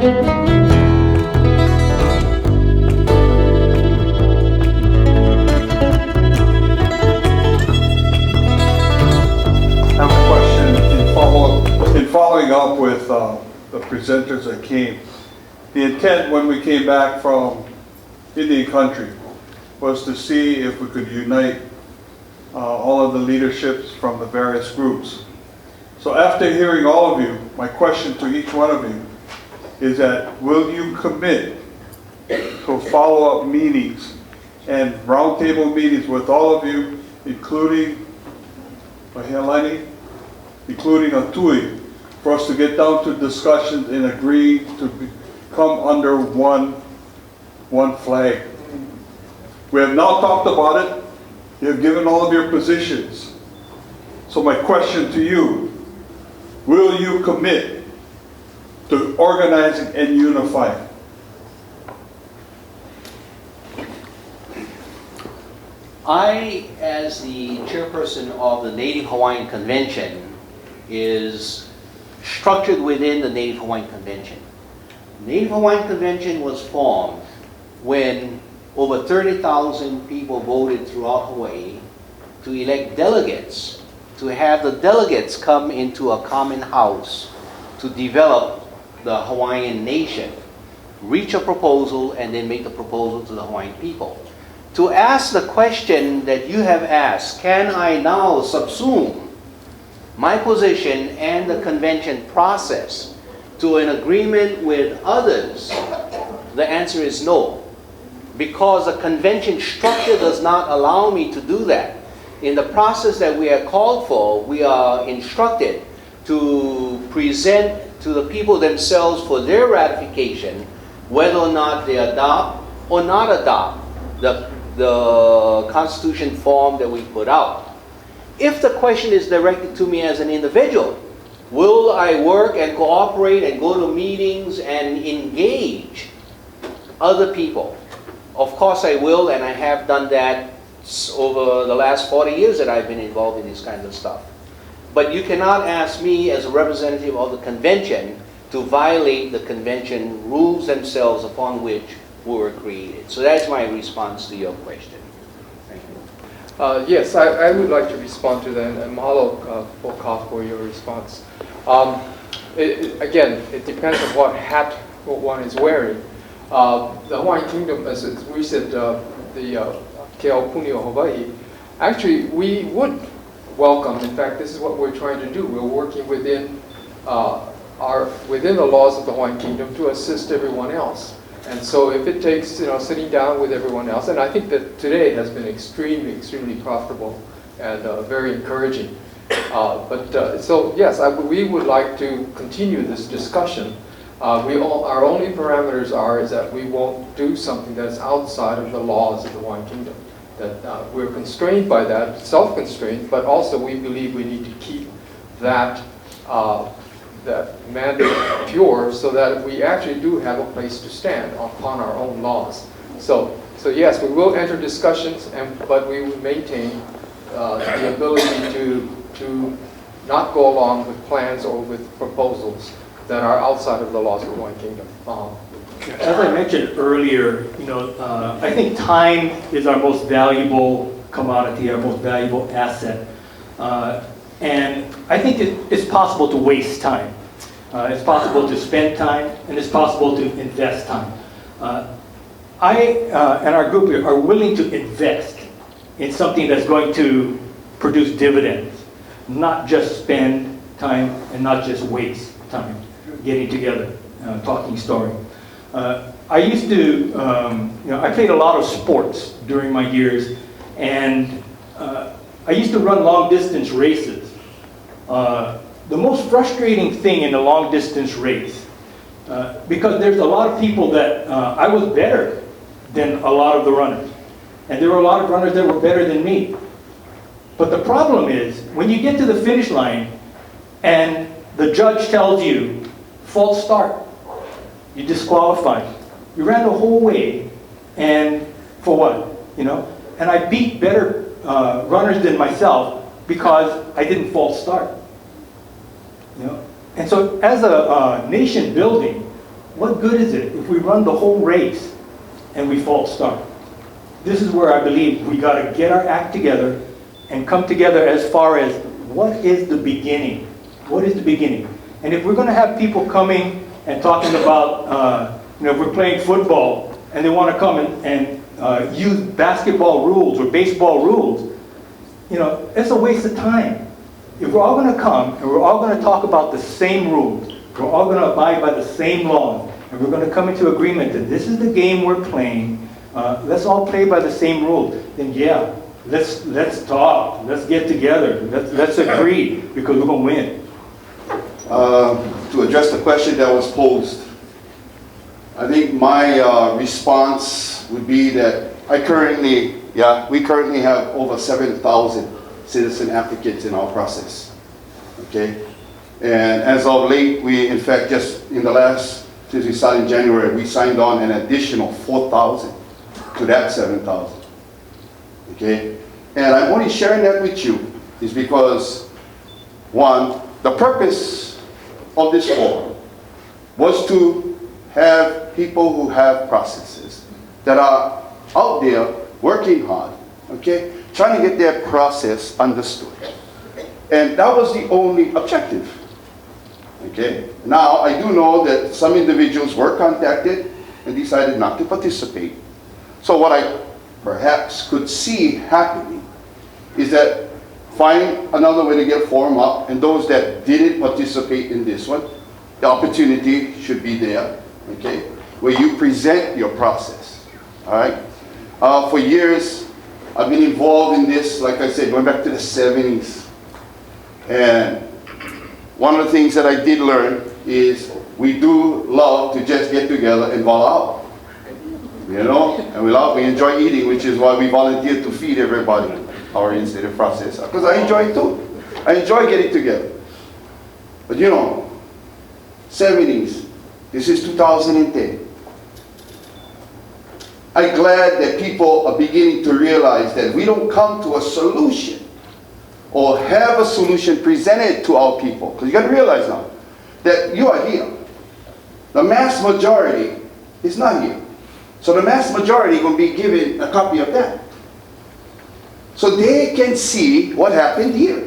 Following up with the presenters that came, the intent when we came back from Indian country was to see if we could unite all of the leaderships from the various groups. So after hearing all of you, my question to each one of you is that will you commit to follow-up meetings and roundtable meetings with all of you, including Mahialani, including Atui, for us to get down to discussions and agree to come under one flag. We have now talked about it. You have given all of your positions. So my question to you, will you commit to organizing and unifying? I, as the chairperson of the Native Hawaiian Convention, is structured within the Native Hawaiian Convention. The Native Hawaiian Convention was formed when over 30,000 people voted throughout Hawaii to elect delegates, to have the delegates come into a common house to develop the Hawaiian nation, reach a proposal, and then make the proposal to the Hawaiian people. To ask the question that you have asked, can I now subsume my position and the convention process to an agreement with others? The answer is no, because the convention structure does not allow me to do that. In the process that we are called for, we are instructed to present to the people themselves for their ratification whether or not they adopt or not adopt the Constitution form that we put out. If the question is directed to me as an individual, will I work and cooperate and go to meetings and engage other people? Of course I will, and I have done that over the last 40 years that I've been involved in this kind of stuff. But you cannot ask me as a representative of the convention to violate the convention rules themselves upon which we were created. So that's my response to your question. Yes, I would like to respond to that, and mahalo, Poka, for your response. Again, it depends on what hat one is wearing. The Hawaiian Kingdom, as we said, the Keao Punio Hawaii, actually we would welcome, in fact this is what we're trying to do, we're working within within the laws of the Hawaiian Kingdom to assist everyone else. And so if it takes, sitting down with everyone else, and I think that today has been extremely profitable and very encouraging. So yes, we would like to continue this discussion. Our only parameters is that we won't do something that's outside of the laws of the Hawaiian Kingdom. That we're constrained by that, self-constrained, but also we believe we need to keep that that mandate pure, so that we actually do have a place to stand upon our own laws. So yes, we will enter discussions, but we will maintain the ability to not go along with plans or with proposals that are outside of the laws of the Hawaiian Kingdom. As I mentioned earlier, I think time is our most valuable commodity, our most valuable asset. And I think it's possible to waste time. It's possible to spend time, and it's possible to invest time. I and our group are willing to invest in something that's going to produce dividends, not just spend time and not just waste time getting together, talking story. I used to, I played a lot of sports during my years, and I used to run long distance races. The most frustrating thing in a long distance race, because there's a lot of people that I was better than a lot of the runners. And there were a lot of runners that were better than me. But the problem is, when you get to the finish line and the judge tells you, false start, you're disqualified. You ran the whole way, and for what? And I beat better runners than myself because I didn't false start. And so as a nation building, what good is it if we run the whole race and we false start? This is where I believe we got to get our act together and come together as far as what is the beginning? What is the beginning? And if we're going to have people coming and talking about, if we're playing football and they want to come and use basketball rules or baseball rules, it's a waste of time. If we're all going to come and we're all going to talk about the same rules, we're all going to abide by the same laws, and we're going to come into agreement that this is the game we're playing, let's all play by the same rules, then yeah, let's talk, let's get together, let's agree, because we're going to win. To address the question that was posed, I think my response would be that we currently have over 7,000 citizen applicants in our process, okay? And as of late, we in fact just in the last, since we started in January, we signed on an additional 4,000 to that 7,000, okay? And I'm only sharing that with you is because, one, the purpose of this forum was to have people who have processes that are out there working hard, okay, trying to get their process understood. And that was the only objective, okay. Now, I do know that some individuals were contacted and decided not to participate. So what I perhaps could see happening is that find another way to get a forum up, and those that didn't participate in this one, the opportunity should be there, okay, where you present your process, all right? For years, I've been involved in this, like I said, going back to the 70s. And one of the things that I did learn is we do love to just get together and voila out. And we enjoy eating, which is why we volunteer to feed everybody our Reinstated process, because I enjoy it too. I enjoy getting together. But 70s, this is 2010. I'm glad that people are beginning to realize that we don't come to a solution or have a solution presented to our people. Because you got to realize now that you are here. The mass majority is not here. So the mass majority is going to be given a copy of that. So they can see what happened here.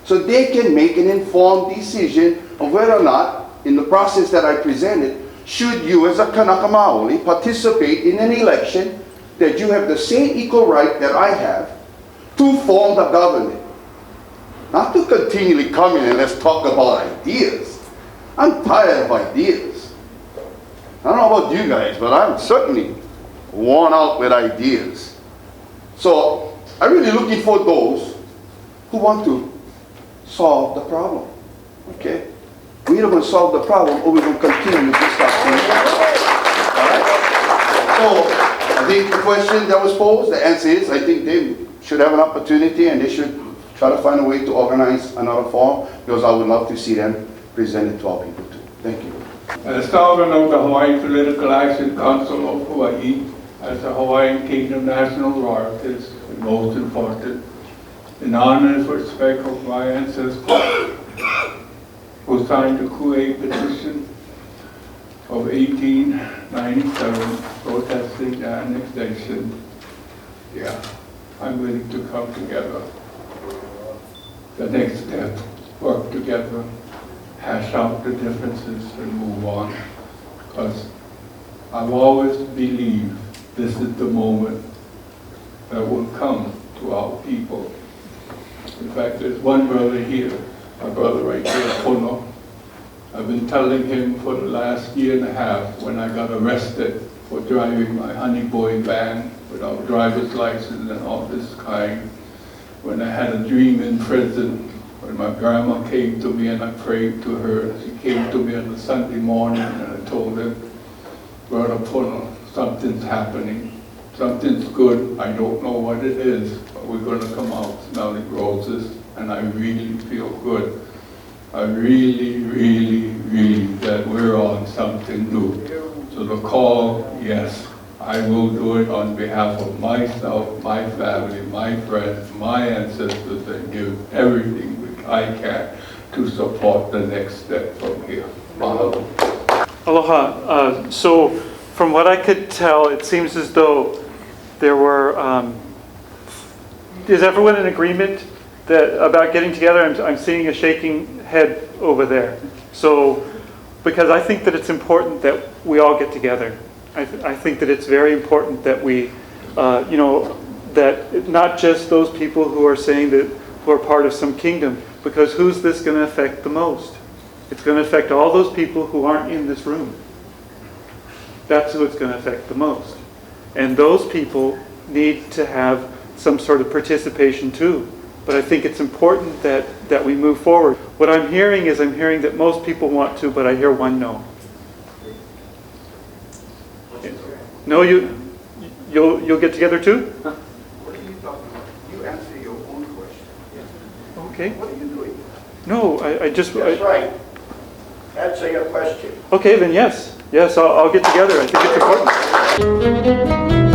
So they can make an informed decision of whether or not, in the process that I presented, should you as a Kanaka Maoli participate in an election that you have the same equal right that I have to form the government. Not to continually come in and let's talk about ideas. I'm tired of ideas. I don't know about you guys, but I'm certainly worn out with ideas. So I'm really looking for those who want to solve the problem, okay? We're either going to solve the problem or we're going to continue to start things. All right? So I think the question that was posed, the answer is, I think they should have an opportunity and they should try to find a way to organize another forum, because I would love to see them presented to our people too. Thank you. As sovereign of the Hawaiian Political Action Council of Hawaii, as the Hawaiian Kingdom National Royalties, and most important, in honor and respect of my ancestors who signed the Ku'oko'a petition of 1897 protesting the annexation, I'm willing to come together. The next step, work together, hash out the differences and move on. Because I've always believed this is the moment that will come to our people. In fact, there's one brother here, my brother right there, Pono. I've been telling him for the last year and a half, when I got arrested for driving my honey boy van without driver's license and all this kind, when I had a dream in prison, when my grandma came to me and I prayed to her. She came to me on a Sunday morning and I told her, Brother Pono, something's happening. Something's good. I don't know what it is, but we're going to come out smelling roses, and I really feel good. I really that we're on something new. So the call, yes, I will do it on behalf of myself, my family, my friends, my ancestors, and give everything which I can to support the next step from here. Mahalo. Aloha. So from what I could tell, it seems as though there were, is everyone in agreement about getting together? I'm seeing a shaking head over there. So, because I think that it's important that we all get together. I think that it's very important that we, that not just those people who are saying that, who are part of some kingdom, because who's this going to affect the most? It's going to affect all those people who aren't in this room. That's who it's going to affect the most. And those people need to have some sort of participation too. But I think it's important that we move forward. What I'm hearing is that most people want to, but I hear one no. No, you'll get together too? What are you talking about? You answer your own question. Okay. What are you doing? No, I just... That's right. Answer your question. Okay, then yes. Yes, I'll get together. I think it's important.